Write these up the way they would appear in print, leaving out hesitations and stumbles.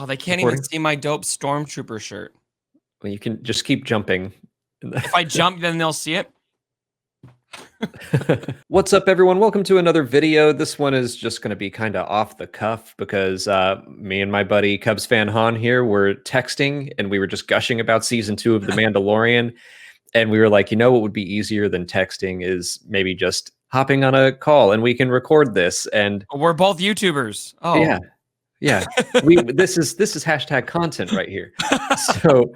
Oh, they can't even recording? see my dope stormtrooper shirt. Well, you can just keep jumping. If I jump, then they'll see it. What's up, everyone? Welcome to another video. This one is just going to be kind of off the cuff because me and my buddy CubsFanHan here were texting and we were just gushing about season 2 of The Mandalorian. And we were like, you know what would be easier than texting is maybe just hopping on a call and we can record this. And We're both YouTubers. Oh, yeah, this is hashtag content right here. So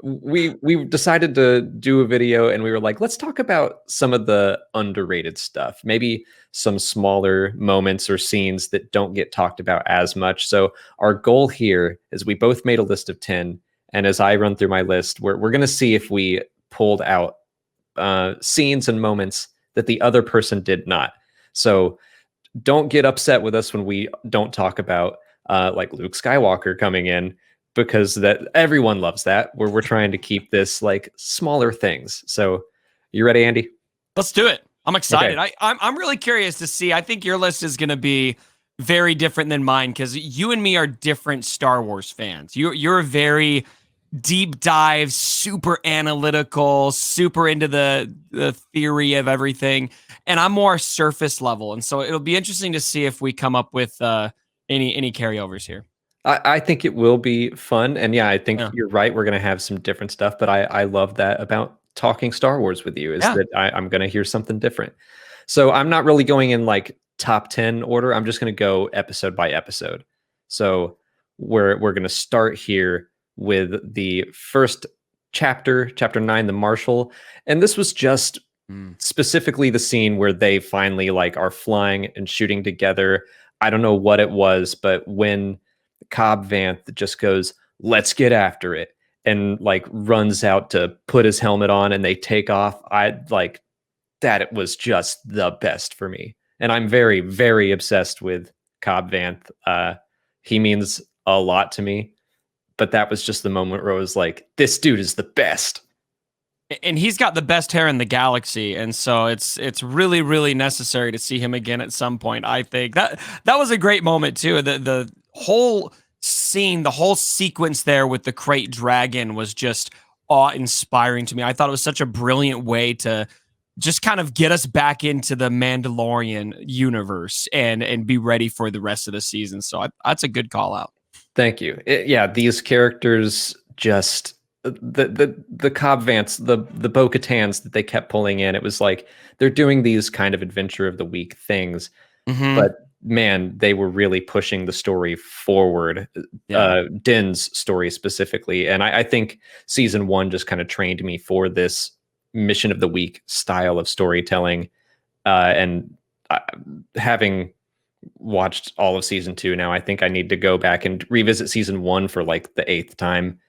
we decided to do a video and we were like, let's talk about some of the underrated stuff, maybe some smaller moments or scenes that don't get talked about as much. So our goal here is we both made a list of 10, and as I run through my list, we're going to see if we pulled out scenes and moments that the other person did not. So don't get upset with us when we don't talk about like Luke Skywalker coming in, because that everyone loves that. We're trying to keep this like smaller things. So you ready, Andy? let's do it. I'm excited. Okay. I'm really curious to see. I think your list is going to be very different than mine because you and me are different Star Wars fans. You're a very deep dive, super analytical, super into the theory of everything, and I'm more surface level. And so it'll be interesting to see if we come up with any carryovers here. I think it will be fun. And yeah, I think Yeah. you're right. We're going to have some different stuff, but I love that about talking Star Wars with you is Yeah. that I'm going to hear something different. So I'm not really going in like top 10 order. I'm just going to go episode by episode. So we're going to start here with the first chapter 9, the Marshal. And this was just specifically the scene where they finally like are flying and shooting together. I don't know what it was, but when Cobb Vanth just goes, let's get after it, and like runs out to put his helmet on and they take off, I like that. It was just the best for me. And I'm very, very obsessed with Cobb Vanth. He means a lot to me, but that was just the moment where I was like, this dude is the best. And he's got the best hair in the galaxy, and so it's really really necessary to see him again at some point. I think that was a great moment too. The whole scene, the whole sequence there with the crate dragon was just awe-inspiring to me. I thought it was such a brilliant way to just kind of get us back into the Mandalorian universe and be ready for the rest of the season. So that's a good call out. Thank you. Yeah, these characters just the Cobb Vanths, the Bo-Katans that they kept pulling in. It was like they're doing these kind of adventure of the week things, but man, they were really pushing the story forward. Din's story specifically, and I think season 1 just kind of trained me for this mission of the week style of storytelling. And having watched all of season 2 now, I think I need to go back and revisit season 1 for like the 8th time,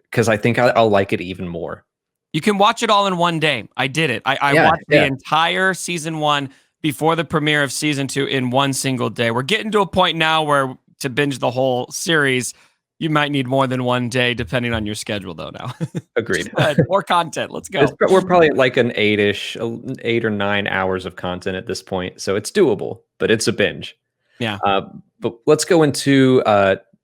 because I think I'll like it even more. You can watch it all in one day. I did it. I watched the entire season 1 before the premiere of season 2 in one single day. We're getting to a point now where to binge the whole series, you might need more than one day, depending on your schedule, though. Now, agreed. More content. Let's go. We're probably at like an 8 or 9 hours of content at this point, so it's doable, but it's a binge. Yeah. But let's go into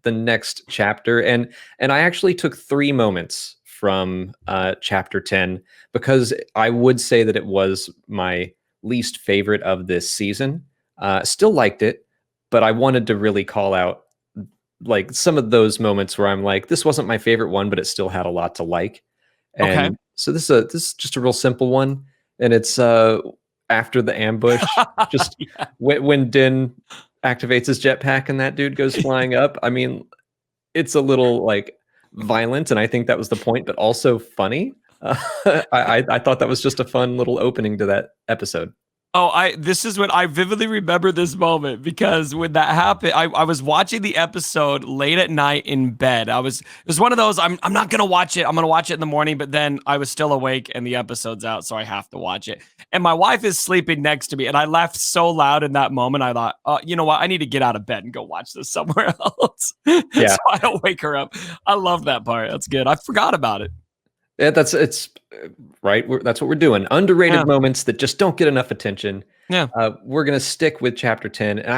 the next chapter, and I actually took 3 moments from chapter 10 because I would say that it was my least favorite of this season. Still liked it, but I wanted to really call out like some of those moments where I'm like, this wasn't my favorite one, but it still had a lot to like. And okay. So this is just a real simple one, and it's after the ambush, just when Din activates his jetpack and that dude goes flying up. I mean, it's a little like violent, and I think that was the point, but also funny. I thought that was just a fun little opening to that episode. Oh, this is when I vividly remember this moment, because when that happened, I was watching the episode late at night in bed. It was one of those, I'm not gonna watch it. I'm gonna watch it in the morning, but then I was still awake and the episode's out, so I have to watch it. And my wife is sleeping next to me, and I laughed so loud in that moment. I thought, you know what? I need to get out of bed and go watch this somewhere else. Yeah. So I don't wake her up. I love that part. That's good. I forgot about it. Yeah, it's right. That's what we're doing. Underrated moments that just don't get enough attention. Yeah. We're gonna stick with chapter 10, and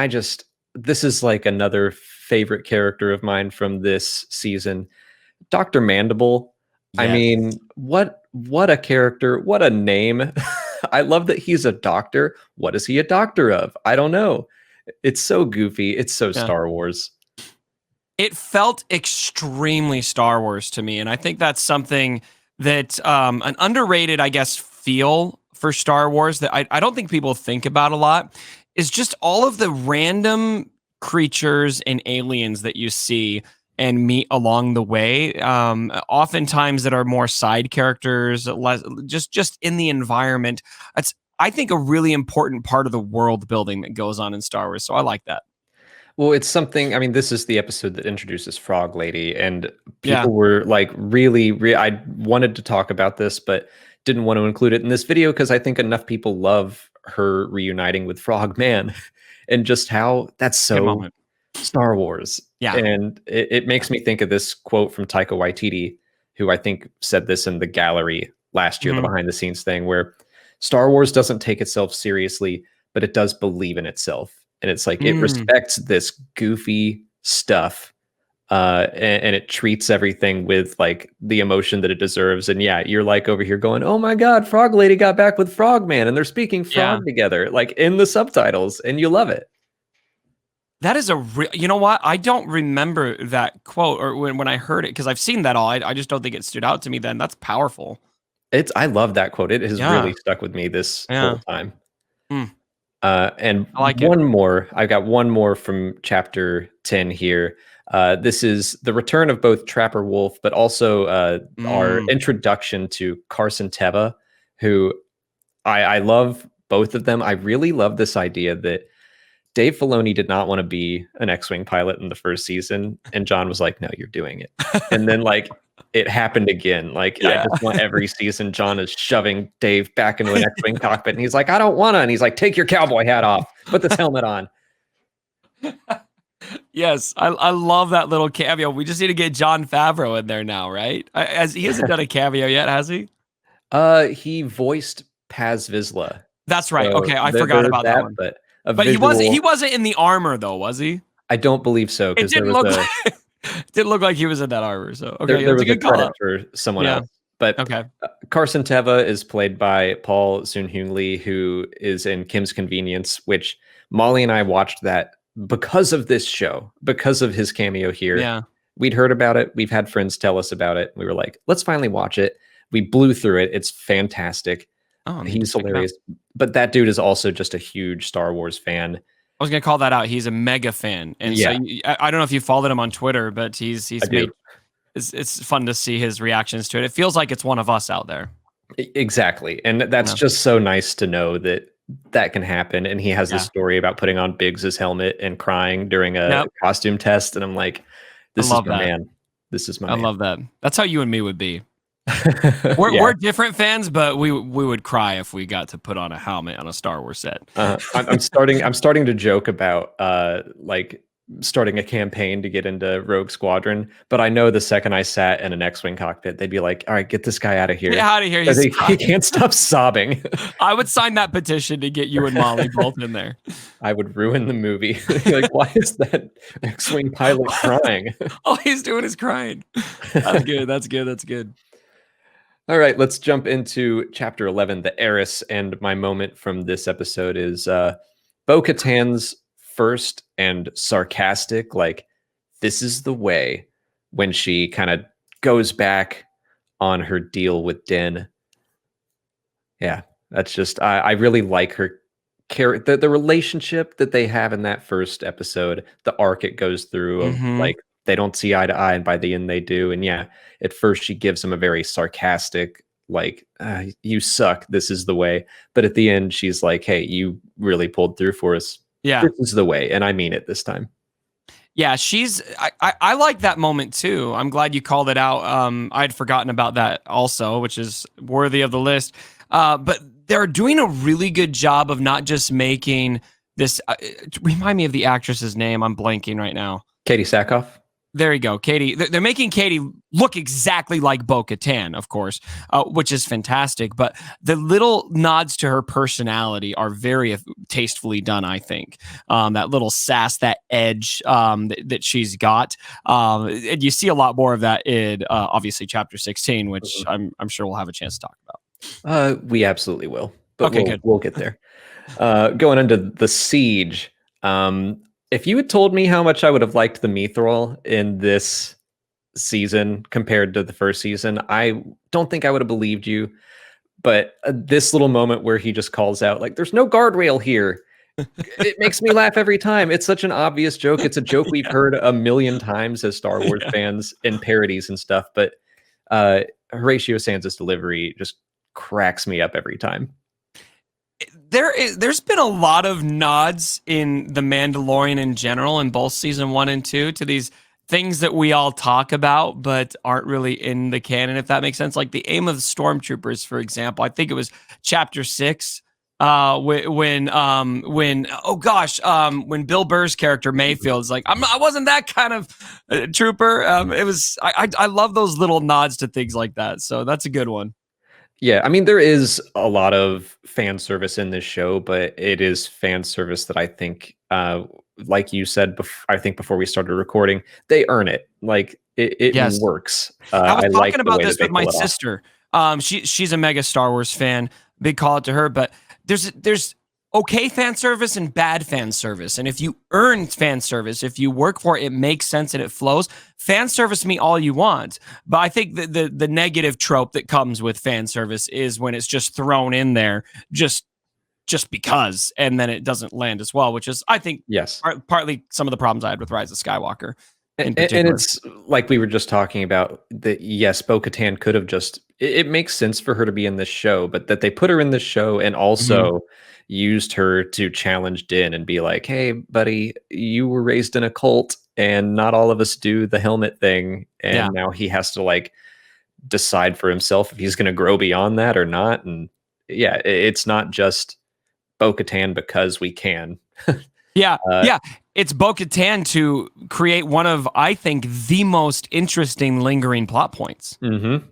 this is like another favorite character of mine from this season, Dr. Mandible. I Yes. mean, what a character, what a name. I love that he's a doctor. What is he a doctor of? I don't know. It's so goofy. It's so Yeah. Star Wars. It felt extremely Star Wars to me, and I think that's something that an underrated, I guess, feel for Star Wars that I don't think people think about a lot is just all of the random creatures and aliens that you see and meet along the way. Oftentimes that are more side characters, less just in the environment. That's I think a really important part of the world building that goes on in Star Wars. So I like that. Well, it's something. I mean, this is the episode that introduces Frog Lady, and Yeah. people were like, I wanted to talk about this, but didn't want to include it in this video because I think enough people love her reuniting with Frog Man, and just how that's Good so moment. Star Wars. Yeah. And it makes me think of this quote from Taika Waititi, who I think said this in the gallery last year, the Mhm. behind the scenes thing, where Star Wars doesn't take itself seriously, but it does believe in itself. And it's like it Mm. respects this goofy stuff, and it treats everything with like the emotion that it deserves. And yeah, you're like over here going, "Oh my God, Frog Lady got back with Frogman, and they're speaking Yeah. frog together, like in the subtitles, and you love it." That is a real, you know what? I don't remember that quote or when I heard it because I've seen that all. I just don't think it stood out to me then. That's powerful. I love that quote. It has Yeah. really stuck with me this Yeah. whole time. Mm, And I like it. one more, I've got one more from chapter 10 here. This is the return of both Trapper Wolf, but also our Mm, introduction to Carson Teva, who I love both of them. I really love this idea that Dave Filoni did not want to be an X-Wing pilot in the first season, and John was like, "No, you're doing it." And then like it happened again. Like I yeah. just want every season John is shoving Dave back into an X-Wing cockpit, and he's like, "I don't want to." And he's like, "Take your cowboy hat off, put this helmet on." Yes, I love that little cameo. We just need to get John Favreau in there now, right? As he hasn't done a cameo yet, has he? He voiced Paz Vizsla, That's right. so Okay, I forgot there's about that that. one. But a But he visual, wasn't in the armor though, was he? I don't believe so, It because there didn't was look a like didn't look like he was in that armor. So okay, there that's a was a good call credit out. for someone Yeah. else. But Okay. Carson Teva is played by Paul Soon-Hyung Lee, who is in Kim's Convenience, which Molly and I watched that because of this show, because of his cameo here. Yeah. We'd heard about it. We've had friends tell us about it. We were like, let's finally watch it. We blew through it. It's fantastic. Oh, I need He's to check it out. hilarious. But that dude is also just a huge Star Wars fan. I was gonna call that out. He's a mega fan, and so Yeah. I don't know if you followed him on Twitter, but he's I made do. it's fun to see his reactions to it. It feels like it's one of us out there. Exactly. And that's Yeah. just so nice to know that that can happen. And he has this Yeah. story about putting on Biggs's helmet and crying during a Yep. costume test. And I'm like, this is love my that. man. This is my I man. love that. That's how you and me would be. We're Yeah. we're different fans, but we would cry if we got to put on a helmet on a Star Wars set. I'm starting to joke about like starting a campaign to get into Rogue Squadron, but I know the second I sat in an X-Wing cockpit, they'd be like, all right, get this guy out of here. Get out of here. 'Cause He's he can't stop sobbing. I would sign that petition to get you and Molly both in there. I would ruin the movie. Like, why is that X-Wing pilot crying? All he's doing is crying. That's good. That's good. That's good. All right, let's jump into chapter 11, the Heiress. And my moment from this episode is Bo-Katan's first and sarcastic, like, this is the way, when she kind of goes back on her deal with Din. Yeah, that's just, I really like her character, the relationship that they have in that first episode, the arc it goes through of Mhm. like, they don't see eye to eye, and by the end they do. And yeah, at first she gives him a very sarcastic, like, you suck, this is the way. But at the end, she's like, hey, you really pulled through for us. Yeah. This is the way. And I mean it this time. Yeah, I like that moment too. I'm glad you called it out. I'd forgotten about that also, which is worthy of the list. But they're doing a really good job of not just making this. Remind me of the actress's name. I'm blanking right now. Katie Sackhoff. There you go, Katie. They're making Katie look exactly like Bo-Katan, of course, which is fantastic. But the little nods to her personality are very tastefully done, I think. That little sass, that edge that she's got. And you see a lot more of that in, obviously, Chapter 16, which I'm sure we'll have a chance to talk about. We absolutely will, but Okay, good. we'll get there. Going into the siege. If you had told me how much I would have liked the Mithril in this season compared to the first season, I don't think I would have believed you. But this little moment where he just calls out, like, there's no guardrail here. It makes me laugh every time. It's such an obvious joke. It's a joke we've heard a million times as Star Wars fans in parodies and stuff. But Horatio Sands' delivery just cracks me up every time. There's been a lot of nods in The Mandalorian in general in both season 1 and 2 to these things that we all talk about but aren't really in the canon, if that makes sense. Like the aim of the stormtroopers, for example. I think it was chapter 6 when Bill Burr's character Mayfield is like, I wasn't that kind of trooper. It was I love those little nods to things like that. So that's a good one. Yeah, I mean, there is a lot of fan service in this show, but it is fan service that I think, like you said, I think before we started recording, they earn it. Like it Yes. works. I was I like talking the about way this that they with my pull it off. sister. She's a mega Star Wars fan. Big call out to her. But there's okay fan service and bad fan service. And if you earn fan service, if you work for it, it makes sense and it flows. Fan service me all you want. But I think the negative trope that comes with fan service is when it's just thrown in there just because, and then it doesn't land as well, which is, I think, Yes. partly some of the problems I had with Rise of Skywalker. And it's like we were just talking about that. Yes, Bo-Katan could have just, it makes sense for her to be in this show, but that they put her in this show and also used her to challenge Din and be like, hey, buddy, you were raised in a cult and not all of us do the helmet thing. And now he has to like decide for himself if he's going to grow beyond that or not. And yeah, it's not just Bo-Katan because we can. Yeah. It's Bo-Katan to create one of, I think, the most interesting lingering plot points. Mm-hmm.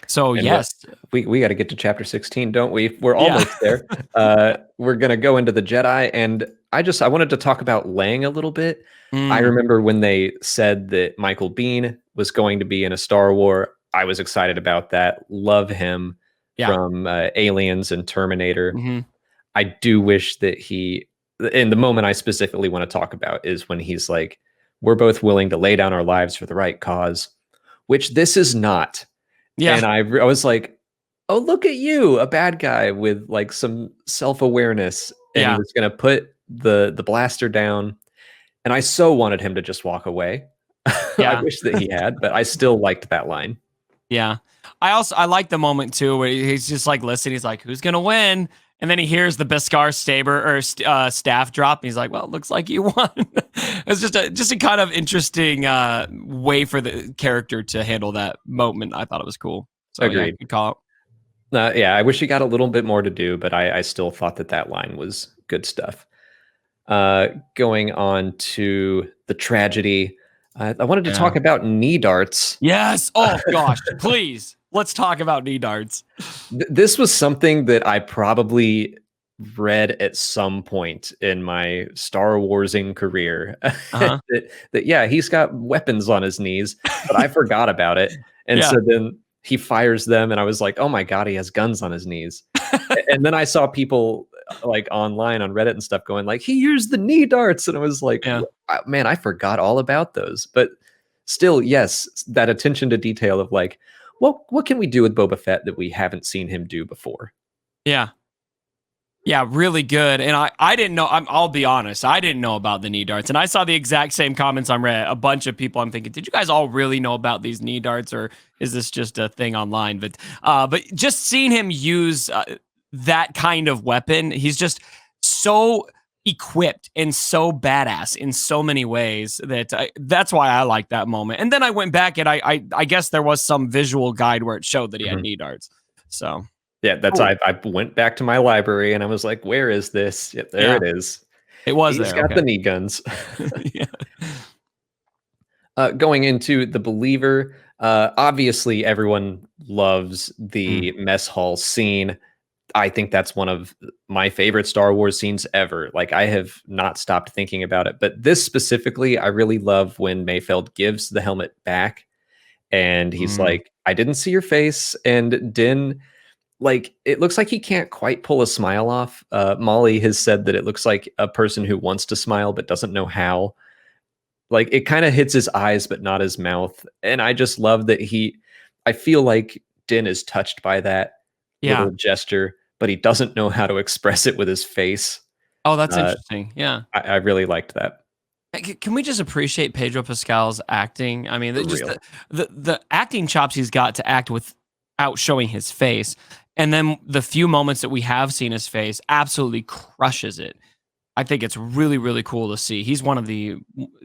So, and yes. We got to get to chapter 16, don't we? We're almost there. We're going to go into the Jedi. And I wanted to talk about Lang a little bit. I remember when they said that Michael Biehn was going to be in a Star Wars. I was excited about that. Love him from Aliens and Terminator. I do wish that and the moment I specifically want to talk about is when he's like, we're both willing to lay down our lives for the right cause, which this is not. Yeah. And I was like, oh, look at you, a bad guy with like some self-awareness. And he was going to put the blaster down. And I so wanted him to just walk away. I wish that he had, but I still liked that line. Yeah. I like the moment too, where he's just like, listening. He's like, who's going to win? And then he hears the Beskar staff drop. And he's like, well, it looks like you won. It's just a kind of interesting way for the character to handle that moment. I thought it was cool. So, agreed. Yeah, good call. I wish he got a little bit more to do, but I still thought that line was good stuff. Going on to the tragedy. I wanted to talk about knee darts. Yes. Oh, gosh. Please. Let's talk about knee darts. This was something that I probably read at some point in my Star Warsing career. that he's got weapons on his knees, but I forgot about it. And so then he fires them, and I was like, oh my God, he has guns on his knees. And then I saw people like online on Reddit and stuff going like, he used the knee darts. And I was like, man, I forgot all about those. But still, yes, that attention to detail of like, what can we do with Boba Fett that we haven't seen him do before? Yeah, really good. And I didn't know. I'll be honest, I didn't know about the knee darts, and I saw the exact same comments on Reddit. A bunch of people. I'm thinking, did you guys all really know about these knee darts, or is this just a thing online? But just seeing him use that kind of weapon, he's just so equipped and so badass in so many ways that's why I like that moment. And then I went back and I guess there was some visual guide where it showed that he had knee darts. So yeah, that's I went back to my library and I was like, where is this? Yep, there it is. It was He's got the knee guns. Going into the Believer, obviously everyone loves Mm. the mess hall scene. I think that's one of my favorite Star Wars scenes ever. Like I have not stopped thinking about it. But this specifically, I really love when Mayfeld gives the helmet back and he's Mm. like, I didn't see your face. And Din, like, it looks like he can't quite pull a smile off. Molly has said that it looks like a person who wants to smile but doesn't know how. Like it kind of hits his eyes, but not his mouth. And I just love that I feel like Din is touched by that Yeah. little gesture, but he doesn't know how to express it with his face. Oh, that's Uh, interesting. Yeah. I really liked that. Can we just appreciate Pedro Pascal's acting? I mean, For just real. the acting chops he's got to act without showing his face, and then the few moments that we have seen his face, absolutely crushes it. I think it's really, really cool to see. He's one of the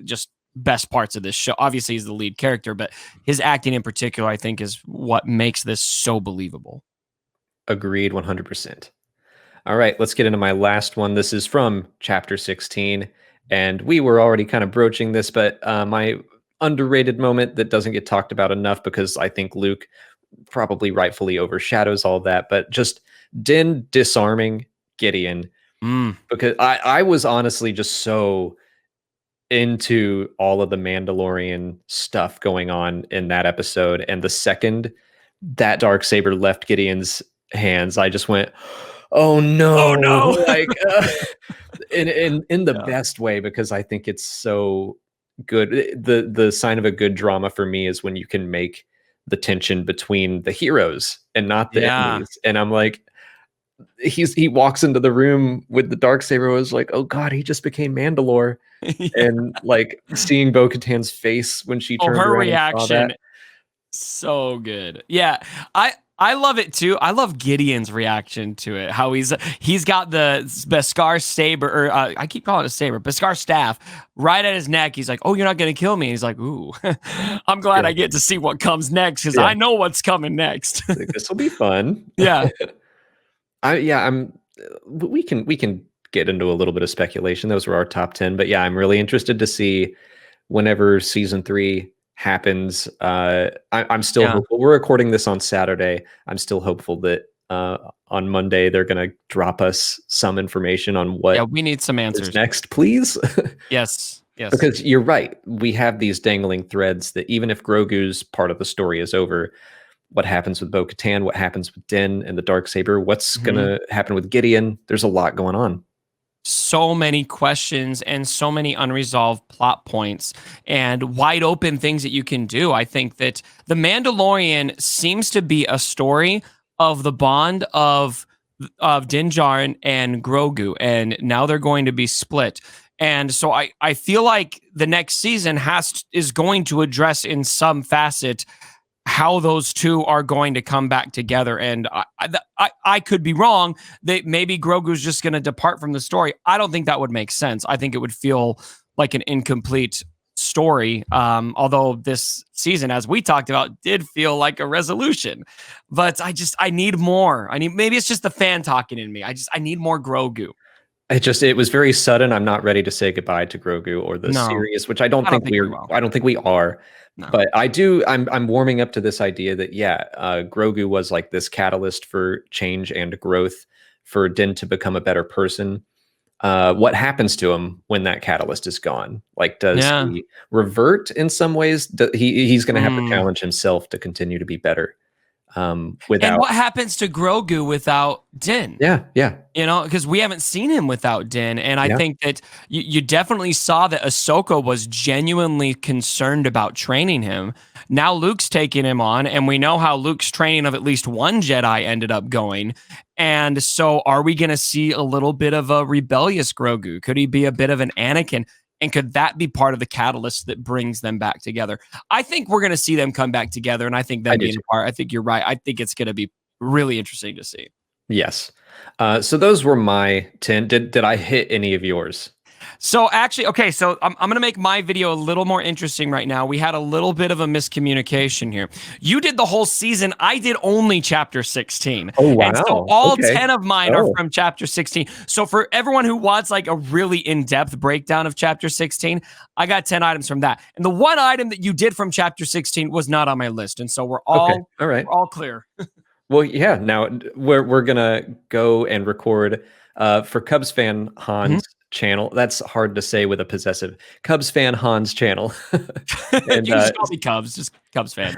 just best parts of this show. Obviously, he's the lead character, but his acting in particular, I think, is what makes this so believable. Agreed 100%. All right, let's get into my last one. This is from chapter 16. And we were already kind of broaching this, but my underrated moment that doesn't get talked about enough because I think Luke probably rightfully overshadows all that, but just Din disarming Gideon. Mm, Because I was honestly just so into all of the Mandalorian stuff going on in that episode. And the second that dark saber left Gideon's hands, I just went, "Oh oh no!" no! Like in the Yeah. best way because I think it's so good. The sign of a good drama for me is when you can make the tension between the heroes and not the Yeah. enemies. And I'm like, he walks into the room with the dark saber. Was like, oh god, he just became Mandalore. Yeah. And like seeing Bo-Katan's face when she Oh, turned her around and saw that. reaction, so good. Yeah, I love it too. I love Gideon's reaction to it. How he's got the Beskar saber, or I keep calling it a saber, Beskar staff, right at his neck. He's like, "Oh, you're not gonna kill me." He's like, "Ooh, I'm glad Yeah, I get to see what comes next because yeah. I know what's coming next." Like, this will be fun. Yeah, I'm. We can get into a little bit of speculation. Those were our top 10, but yeah, I'm really interested to see whenever season 3 happens. I'm still yeah, hopeful. We're recording this on Saturday. I'm still hopeful that on Monday they're going to drop us some information on yeah. what We need some is answers. next, please. Yes, yes. Because you're right. We have these dangling threads that even if Grogu's part of the story is over, what happens with Bo-Katan, what happens with Din and the Darksaber, what's going Mhm. to happen with Gideon? There's a lot going on. So many questions and so many unresolved plot points and wide open things that you can do. I think that The Mandalorian seems to be a story of the bond of Din Djarin and Grogu, and now they're going to be split. And so I feel like the next season is going to address in some facet how those two are going to come back together. And I could be wrong that maybe Grogu's just going to depart from the story. I don't think that would make sense. I think it would feel like an incomplete story. Although this season, as we talked about, did feel like a resolution. But I need more. Maybe it's just the fan talking in me. I need more Grogu. It was very sudden. I'm not ready to say goodbye to Grogu or the No, series, which I don't I don't think think we will. I don't think we are. No. But I do. I'm warming up to this idea that yeah, Grogu was like this catalyst for change and growth for Din to become a better person. What happens to him when that catalyst is gone? Like, does Yeah. he revert in some ways? He's going to have to Mm. challenge himself to continue to be better. And Without, what happens to Grogu without Din? yeah, yeah, Because we haven't seen him without Din, and I yeah, think that you definitely saw that Ahsoka was genuinely concerned about training him. Now Luke's taking him on, and we know how Luke's training of at least one Jedi ended up going. And so, are we going to see a little bit of a rebellious Grogu? Could he be a bit of an Anakin? And could that be part of the catalyst that brings them back together? I think we're going to see them come back together, and I think I them do being too. apart. I think you're right. I think it's going to be really interesting to see. Yes. So those were my 10. Did I hit any of yours? So actually, okay, so I'm going to make my video a little more interesting right now. We had a little bit of a miscommunication here. You did the whole season. I did only chapter 16. Oh, And so wow. all Okay. 10 of mine are Oh, from chapter 16. So for everyone who wants like a really in-depth breakdown of chapter 16, I got 10 items from that. And the one item that you did from chapter 16 was not on my list. And so okay. All right. we're all clear. Well, yeah. Now we're gonna go and record for Cubs fan Han's channel. That's hard to say with a possessive. Cubs fan Han's channel. You And just call me Cubs, just Cubs fan.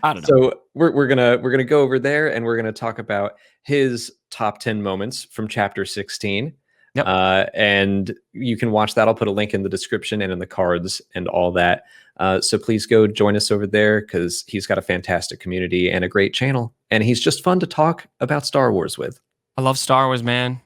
I don't know. so we're gonna go over there and we're gonna talk about his top 10 moments from chapter 16. Yep. And you can watch that. I'll put a link in the description and in the cards and all that. So please go join us over there because he's got a fantastic community and a great channel. And he's just fun to talk about Star Wars with. I love Star Wars, man.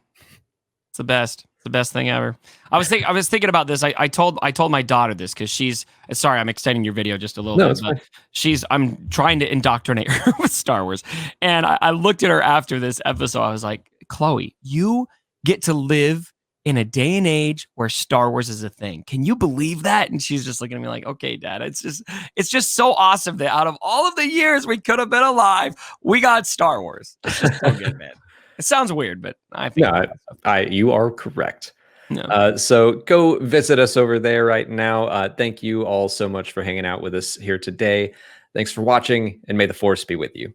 It's the best. It's the best thing ever. I was thinking about this. I told my daughter this because she's sorry, I'm extending your video just a little No, bit, it's but fine. I'm trying to indoctrinate her with Star Wars. And I looked at her after this episode. I was like, Chloe, you get to live in a day and age where Star Wars is a thing. Can you believe that? And she's just looking at me like, okay, Dad, it's just so awesome that out of all of the years we could have been alive, we got Star Wars. It's just so good, man. It sounds weird, but I think You are correct. no. So go visit us over there right now. Thank you all so much for hanging out with us here today. Thanks for watching, and may the Force be with you.